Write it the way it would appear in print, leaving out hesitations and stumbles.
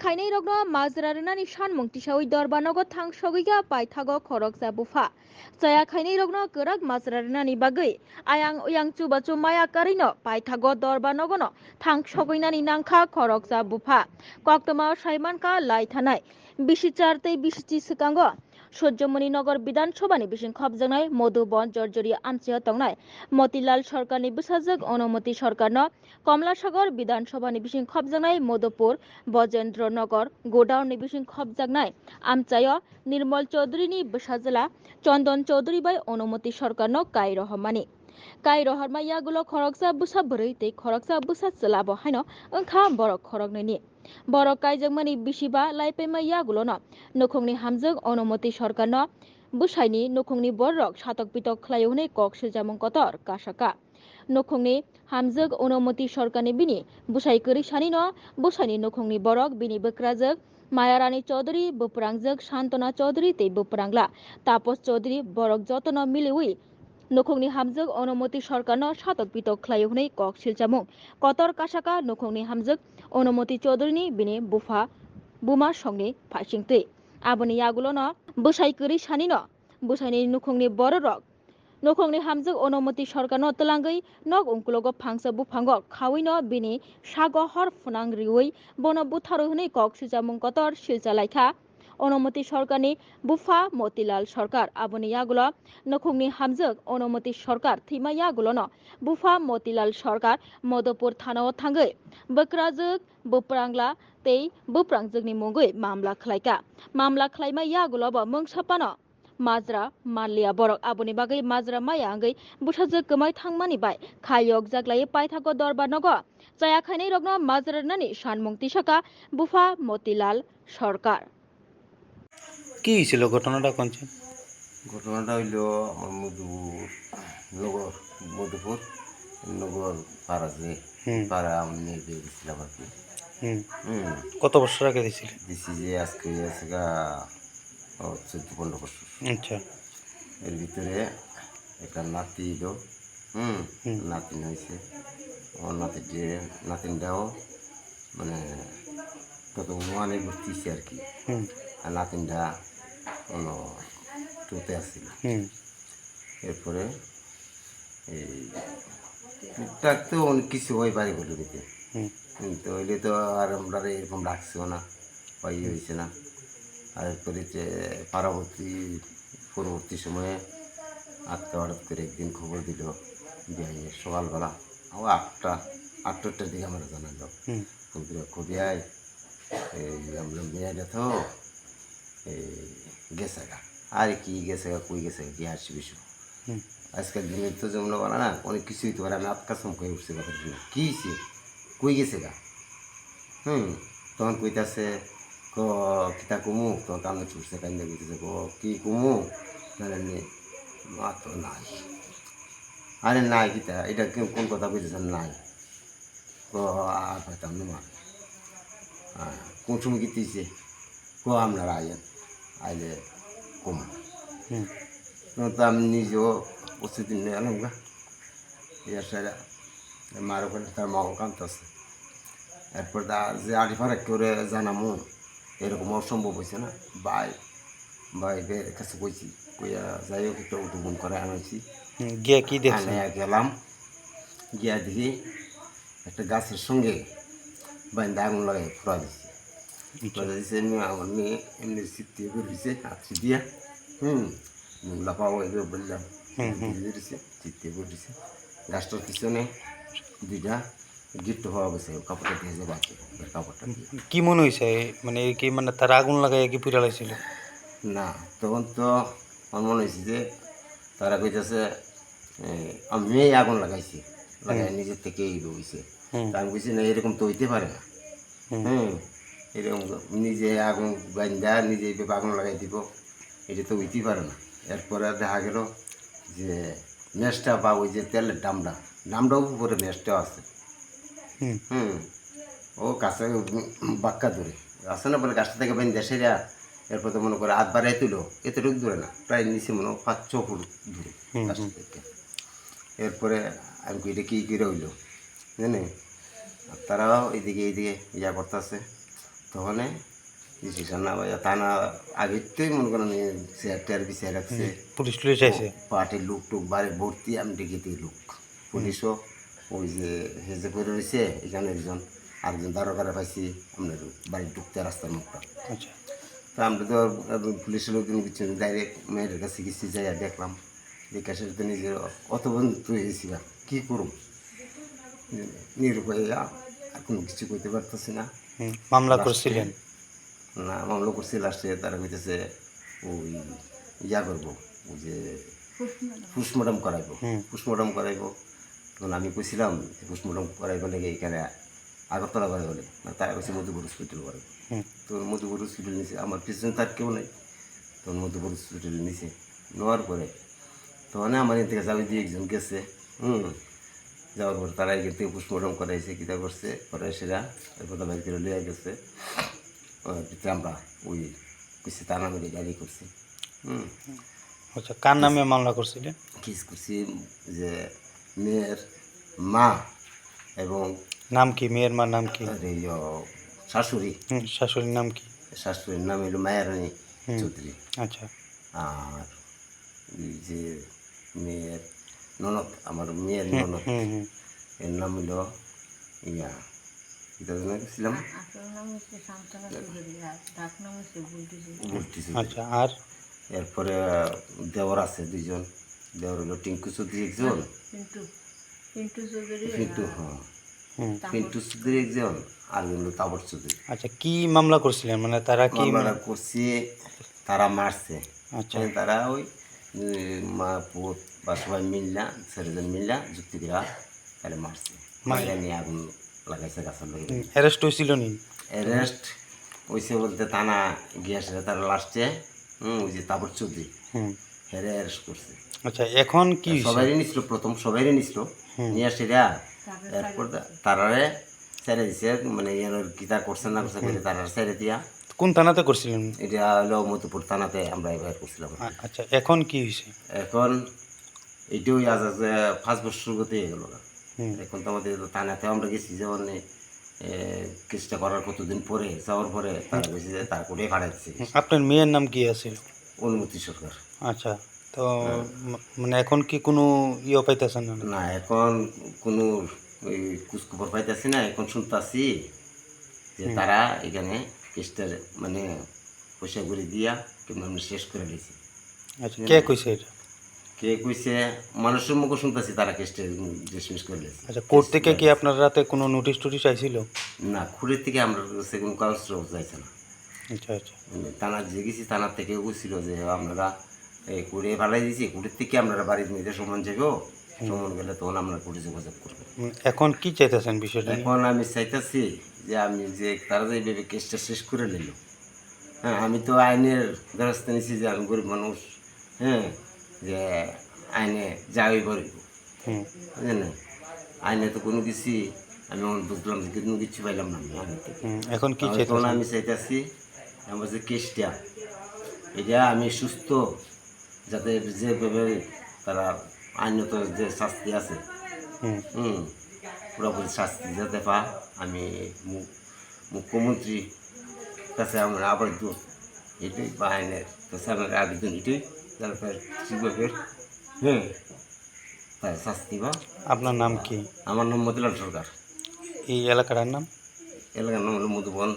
खायनै रगनो माजरारनानि सानमुं तिसावै दरबानगो थांसगैगा पायथागो खरगजा बुफा जया खायनै रगनो गराग माजरारनानि बागै आयां उयां चुबाचु माया कारिनो पायथागो दरबानगनो थांसगैनानि नांखा खरगजा बुफा कक्टमा साइमानका लाई थानाय बिसिचारते बिसिचि सिकांगो सূर्यमणि नगर विधानसभानि बिसिं खबजानाय मधुबन जर्जरी आमचिया तंनाय मतिलाल सरकारनि बिसाजक अनुमति सरकारनो कमलासागर विधानसभानि बिसिं खबजानाय मधुपुर बजेन्द्र नगर गोडाउननि बिसिं खबजानाय आमचाय निर्मल चौधुरीनि बिसाजला चंदन चौधुरी बाय अनुमति सरकारनो काई रहमानि काई रहमा यागुलो खरगसा बुसा बोरै ते खरगसा बुसा चलाबो हायनो ओंखा बरक खरगनैनि बरक कायजोंमानि बिसिबा लाइपेमा यागुलोनो नखंनि हामजोग अनुमति सरकारनो बुसाइनि नखंनि बरक सातक पितक खलायौनै कक सिलजामं कतर कासाका नखंनि हामजोग अनुमति सरकारनि बिनि बुसाइ करिसानि न बुसाइनि नखंनि बरक बिनि बोक्राजोग मायारानी चौधुरी बुपरांजोग शांतना चौधुरी ते बुपरांगला तापस चौधुरी बरक जतन मिलिउई नखंनि हामजोग अनुमति सरकारनो सातक पितक खलायौनै कक सिलजामं कतर कासाका नखंनि हामजोग अनुमति चौधुरीनि बिनि बुफा बुमा संनि फाइसिंते आबनि यागुलोनो बुसाइ करिसानि न बुसाइनि नखंनि बररक नखंनि हामजोग अनुमति सरकारनो तलांगै नग उंकुलोगो फांसा बुफांगो खावैनो बिनि सागो हर फुनां रिउई बनो बुथारो हनै कक सिलजामं कतर सिलजालाइखा अनुमति सरकारनि बुफा मतिलाल सरकार आबनि यागुलो नखंनि हामजोग अनुमति सरकार थैमा यागुलोनो बुफा मतिलाल सरकार मधुपुर थानाव थांगै बोक्राजोग बुपरांगला ते बुपरांजोगनि मुंगै मामला खलाइका मामला खलाइमा यागुलोबो मुंसापानो माजरा मालिया बरक आबनि बागै माजरा माया आंगै बुसाजो कमाय थांमानि बाय खायक जाग्लायै पायथागो दरबा नगो जाया खायनै रगनो माजरानानि सानमुं तिसाका बुफा मतिलाल सरकार কি হয়েছিল ঘটনাটা কোনছে? ঘটনাটা হইল আমার নগর মধুপুর নগর পাড়া যে পাড়া আমি নিয়ে গেছিলাম আর কি। কত বছর আগে দিছিল? দিছি যে আজকে আছে গা 14-15 বছর। আচ্ছা। এর ভিতরে একটা নাতি এলো, নাতিন হয়েছে। আমার নাতিনটাও মানে কত ওয়ানে ভর্তিছে আর কি। আর নাতিনটা কোনো টুতে আসছিল। এরপরে এই টুকটাক তো অনেক কিছু হয় বাড়ি বলে দিতে, তো হইলে তো আর আমরা এরকম রাখছিও না, পাই হয়েছে না। আর এরপরে যে পরবর্তী সময়ে হঠাৎ করে একদিন খবর দিল যে সকালবেলা ও 8টার দিকে আমরা জানালো খুবই আয় এই আমরা মেয়েটা তো গেছে গা। আর কি গেছে গা, কই গেছে কি আসছি বিশু আজকাল দিনের তো যেমন বলা না অনেক কিছু হইতে পারে। আমি আটকা চমকে উঠছে কথার জন্য কী হয়েছে, কই গেছে গা। তখন কইতাছে কিতা কুমু, তখন কান্দে ছুটছে, কান্দে কইতেছে কি কুমু জানেননি মা তো নাই। আরে নাই কিতা, এটা কোন কথা বুঝেছেন নাই আর পাইতাম না মা। হ্যাঁ কোন সময় কিতেছে আপনারা আইয়েন, আইলে কম। তো আমি নিজেও প্রস্তুতি নিয়ে এলাম গা। এর সারা মার ওখানে তার মাও কাঁদতেছে। এরপর যে আড়িফারা করে জানামো এরকম অসম্ভব হয়েছে না। ভাইদের কাছে কইছি, কইয়া যাই হোক একটা উদ্বোধন করে আনাইছি। গিয়া কি দেখছেন? গেলাম, গিয়া দেখি একটা গাছের সঙ্গে বাইন্দা আগুন লাগাই ফুরা দিচ্ছে। আমার মেয়ে এমনি চিত্তিয়ে বেরিয়েছে হাতছি দিয়া, মুগলা পাওয়া এগুলো বললাম বেরিয়েছে, চিত্তিয়ে বেরিয়েছে। গাছটার পিছনে দুইটা গিফট হওয়া গেছে, কাপড়টা দিয়ে যে বাকি কাপড়টা দিয়ে। কি মনে হয়েছে মানে কি মানে তার আগুন লাগাই কি পুরা লাগছিল? না তখন তো আমার মনে হয়েছে যে তারা কইতেছে আমি মেয়ে আগুন লাগাইছি, লাগাই নিজের থেকে এই হয়েছে। তা আমি বলছি না এরকম তো হইতে পারে না। এরকম নিজে আগুন বান্ধা নিজে আগুন লাগাই দিব, এটা তো হইতেই পারে না। এরপরে দেখা গেল যে মেশটা বা ওই যে তেলের ডামটাও উপরে মেশটাও আছে। ও কাছে বাক্কা দূরে আছে না, বলে গাছটা থেকে বেঁধে সেরা। এরপর তো মনে করে হাত বাড়াই তুলো, এতটুকু দূরে না, প্রায় নিচে মনে হয় 5-6 ফুট দূরে গাছটা থেকে। এরপরে আমি এটা কী করে হইলো জানে, তারাও এইদিকে ইয়া করতেছে। তখন ডিসিশন না ভাইয়া থানা আগেতেই মনে করেন চেয়ার টেয়ার বিছিয়ে রাখছে পুলিশ টুলিশ আইছে পার্টির লোক টুক বাড়ি ভর্তি আমি ডেকেতে লোক পুলিশও ওই যে হেজে করে রয়েছে এখানে একজন আরেকজন দারোগারে পাইছি আপনার বাড়ি ঢুকতে রাস্তার মুখটা। আচ্ছা তো আমরা তো পুলিশের লোকজন কিছু ডাইরেক্ট মেয়ের কাছে গেছি যাই দেখলাম দেখে সে তো নিজের অত বন্ধু হয়েছি না কী করুম নিরুপায় আর কোনো কিছু করতে পারতেছি না। মামলা করছিলেন? না মামলা করছি লাস্টে তারা কইতেছে ওই ইয়া করবো ওই যে পোস্টমর্টম করাইবো পোস্টমর্টম তখন আমি কইছিলাম পোস্টমর্টম করাইবো লেগে এখানে আগরতলা করে বলে না তারা কইছে মধুপুর হসপিটাল করে। তো মধুপুর হসপিটাল নিছে আমার পিছনে তার কেউ নেই তখন মধুপুর হসপিটাল নিছে নেওয়ার পরে তখন আমার এখান থেকে যাবি দিয়ে একজন গেছে যাওয়ার পর তারা এখান থেকে পোস্টমর্টম করাইছে কীটা করছে পরে সেটা এরপর বাইর করে লিয়ে গেছে ভিতরে আমরা ওই কিছু তার নামে গাড়ি করছি। আচ্ছা কার নামে মামলা করছিলেন? কেস করছি যে মেয়ের মা এবং নাম কি? মেয়ের মার নাম কি? শাশুড়ি শাশুড়ির নাম কি? শাশুড়ির নাম হলো মায়ারানী চৌধুরী। আচ্ছা আর ওই যে মেয়ের ননদ আমার মেয়ের ননদ এর নাম হলো ইয়া এটা গেছিলাম। আচ্ছা আর এরপরে দেওর আছে দুইজন দেওর হলো টিঙ্কু চৌধুরী একজন পিন্টু চৌধুরী একজন আর হলো তাবর চৌধুরী। আচ্ছা কি মামলা করছিলেন মানে তারা কি মামলা করছি তারা মারছে। আচ্ছা তারা ওই মা পুত বা সবাই মিললা ছেলেজন মিললা যুক্তি করা তাহলে মারছে মাইরা নিয়ে আগুন লাগাইছে গাছের লোক। অ্যারেস্ট হয়েছিল নি? অ্যারেস্ট হয়েছে বলতে থানা গিয়েছে তারা লাস্টে ওই যে তাবর চৌধুরী হেরে অ্যারেস্ট করছে। আচ্ছা এখন কি সবাইই নিছিল প্রথম সবাইই নিছিল নিয়ে সেটা এরপর তারারে ছেড়ে দিছে মানে গীতা করছে না করছে তারা ছেড়ে দিয়া। কোন থানাতে করছিলেন? এটা হলো মধুপুর থানাতে আমরা এবার করছিলাম। আচ্ছা এখন কি হয়েছে? এখন এইটাও আজ আছে 5 বছর গতি হয়ে গেল না। এখন তো আমাদের থানাতেও আমরা গেছি যেমন কেসটা করার কতদিন পরে যাওয়ার পরে তারা গেছি যে তার কোটে ফাড়াই দিচ্ছে। আপনার মেয়ের নাম কি আছে? অনুমতি সরকার। আচ্ছা তো মানে এখন কি কোনো ইয়ে পাইতেছেন না? না এখন কোনো ওই কুচকুপর পাইতেছি না। এখন শুনতেছি যে তারা এখানে কেসটার মানে পয়সা করে দিয়া কেমন শেষ করে দিয়েছে। আচ্ছা কে কইছে এটা? কে কইছে মানুষের মুখে শুনতেছি তারা কেসটা ডিসমিস করে দিয়েছে। আচ্ছা কোর্ট থেকে কি আপনার রাতে কোনো নোটিশ টোটিশ আইছিল? না খুঁড়ের থেকে আমরা কাছে কোনো কাগজ যাইছে না। আচ্ছা আচ্ছা থানা যে গেছি থানার থেকেও বলছিল যে আপনারা এই কুড়ে ফালাই দিয়েছি কুড়ির থেকে আপনারা বাড়ির মেয়েতে সমান যাবেও সমান গেলে তখন আমরা কুড়ি যোগাযোগ করবো। এখন কি চাইতেছেন বিষয়টা? এখন আমি চাইতেছি যে আমি যে তারা যে এইভাবে কেসটা শেষ করে নিল। হ্যাঁ আমি তো আইনের ব্যবস্থা নিয়েছি যে আমি গরিব মানুষ। হ্যাঁ যে আইনে যাই করিব বুঝলেন না আইনে তো কোনো কিছু আমি বুঝলাম যে কোনো কিছু পাইলাম না আমি আইনের থেকে। এখন কি তখন আমি চাইতেছি আমার যে কেসটা এটা আমি সুস্থ যাতে যেভাবে তারা আইনত যে শাস্তি আছে পুরোপুরি শাস্তি যাতে পা আমি মুখ্যমন্ত্রীর কাছে আমরা আবেদন এটাই বা আইনের কাছে আমার আবেদন এটাই তারপর ঠিকভাবে তাই শাস্তি বা। আপনার নাম কি? আমার নাম মতিলাল সরকার। এই এলাকার নাম? এলাকার নাম হলো মধুবন।